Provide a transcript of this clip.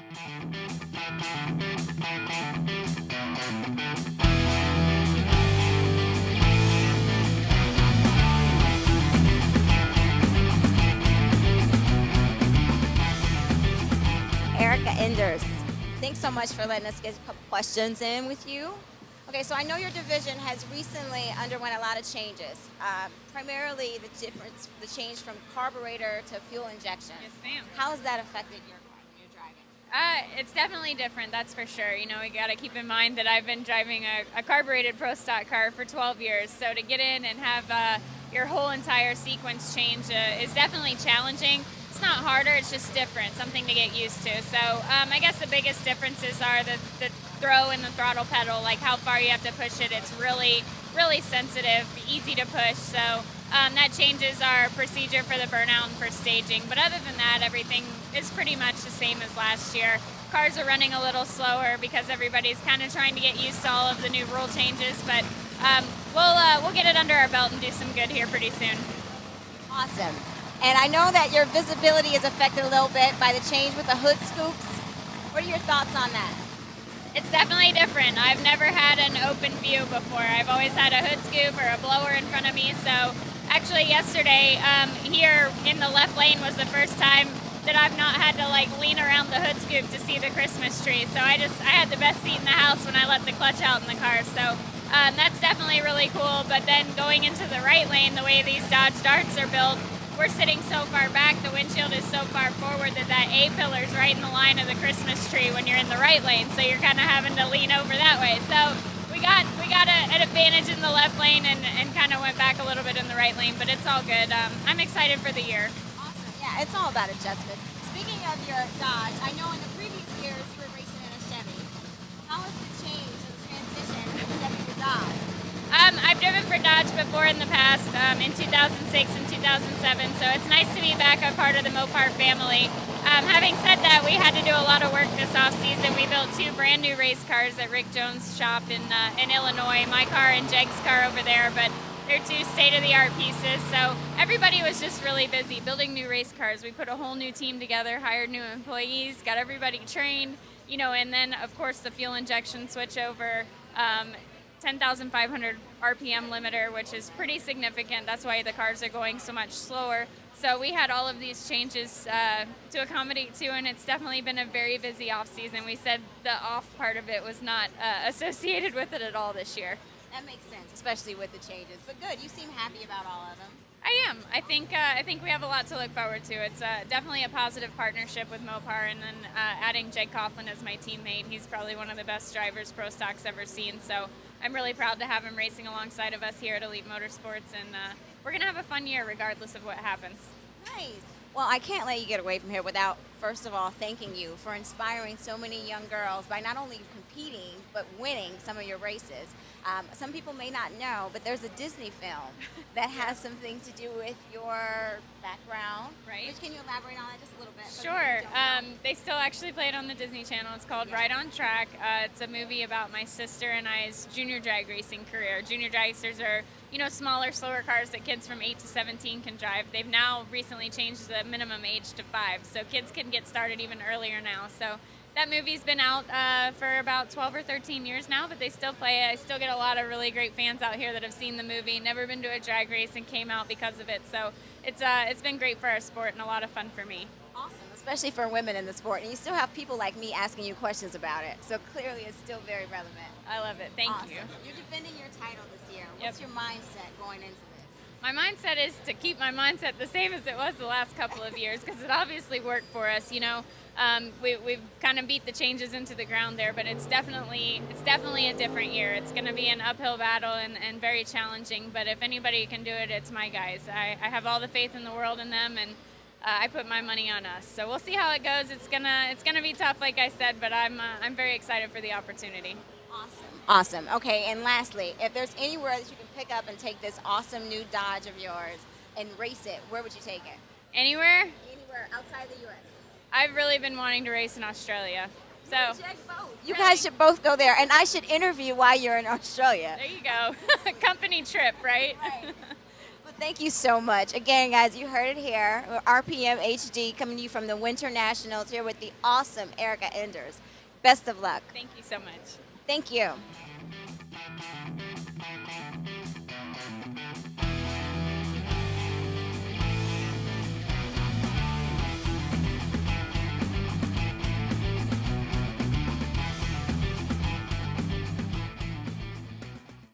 Erica Enders, thanks so much for letting us get a couple questions in with you. Okay, so I know your division has recently underwent a lot of changes, primarily the change from carburetor to fuel injection. Yes, ma'am. How has that affected your car when you're driving? It's definitely different, that's for sure. You know, we got to keep in mind that I've been driving a carbureted Pro Stock car for 12 years. So to get in and have your whole entire sequence change is definitely challenging. It's not harder, it's just different, something to get used to. So I guess the biggest differences are the throw and the throttle pedal, like how far you have to push it. It's really, really sensitive, easy to push. So that changes our procedure for the burnout and for staging. But other than that, everything is pretty much the same as last year. Cars are running a little slower because everybody's kind of trying to get used to all of the new rule changes. But we'll get it under our belt and do some good here pretty soon. Awesome. And I know that your visibility is affected a little bit by the change with the hood scoops. What are your thoughts on that? It's definitely different. I've never had an open view before. I've always had a hood scoop or a blower in front of me. So actually yesterday here in the left lane was the first time that I've not had to like lean around the hood scoop to see the Christmas tree. So I had the best seat in the house when I let the clutch out in the car. So that's definitely really cool. But then going into the right lane, the way these Dodge Darts are built, we're sitting so far back, the windshield is so far forward that A pillar's right in the line of the Christmas tree when you're in the right lane, so you're kind of having to lean over that way. So we got an advantage in the left lane and kind of went back a little bit in the right lane, but it's all good. I'm excited for the year. Awesome. Yeah, it's all about adjustments. Speaking of your Dodge, I know in the previous years you were racing in a Chevy. How has the change or the transition from Chevy to Dodge? I've driven for Dodge before in the past, in 2006 and 2007, so it's nice to be back a part of the Mopar family. Having said that, we had to do a lot of work this off-season. We built 2 brand new race cars at Rick Jones' shop in Illinois, my car and Jeg's car over there, but they're 2 state-of-the-art pieces, so everybody was just really busy building new race cars. We put a whole new team together, hired new employees, got everybody trained, you know, and then, of course, the fuel injection switchover, 10,500 RPM limiter, which is pretty significant. That's why the cars are going so much slower. So we had all of these changes to accommodate to, and it's definitely been a very busy off season. We said the off part of it was not associated with it at all this year. That makes sense, especially with the changes. But good, you seem happy about all of them. I am. I think we have a lot to look forward to. It's definitely a positive partnership with Mopar, and then adding Jake Coughlin as my teammate. He's probably one of the best drivers Pro Stock's ever seen. So I'm really proud to have him racing alongside of us here at Elite Motorsports, and we're gonna have a fun year regardless of what happens. Nice. Well, I can't let you get away from here without, first of all, thanking you for inspiring so many young girls by not only competing, but winning some of your races. Some people may not know, but there's a Disney film that has something to do with your background. Right. Can you elaborate on that just a little bit? Sure. They still actually play it on the Disney Channel. It's called Right on Track. It's a movie about my sister and I's junior drag racing career. Junior dragsters are, you know, smaller, slower cars that kids from 8 to 17 can drive. They've now recently changed the minimum age to 5, so kids can get started even earlier now. So that movie's been out for about 12 or 13 years now, but they still play it. I still get a lot of really great fans out here that have seen the movie, never been to a drag race, and came out because of it. So it's been great for our sport and a lot of fun for me. Awesome, especially for women in the sport. And you still have people like me asking you questions about it. So clearly it's still very relevant. I love it. Thank you. You're defending your title this year. What's your mindset going into this? My mindset is to keep my mindset the same as it was the last couple of years, because it obviously worked for us. You know, we've kind of beat the changes into the ground there, but it's definitely a different year. It's going to be an uphill battle and very challenging. But if anybody can do it, it's my guys. I have all the faith in the world in them, and I put my money on us. So we'll see how it goes. It's gonna be tough, like I said, but I'm very excited for the opportunity. Awesome. Okay, and lastly, if there's anywhere that you can pick up and take this awesome new Dodge of yours and race it, where would you take it? Anywhere? Anywhere outside the U.S. I've really been wanting to race in Australia. So you guys should both go there, and I should interview while you're in Australia. There you go. Company trip, right? Right. But Thank you so much. Again, guys, you heard it here. RPM HD coming to you from the Winter Nationals here with the awesome Erica Enders. Best of luck. Thank you so much. Thank you.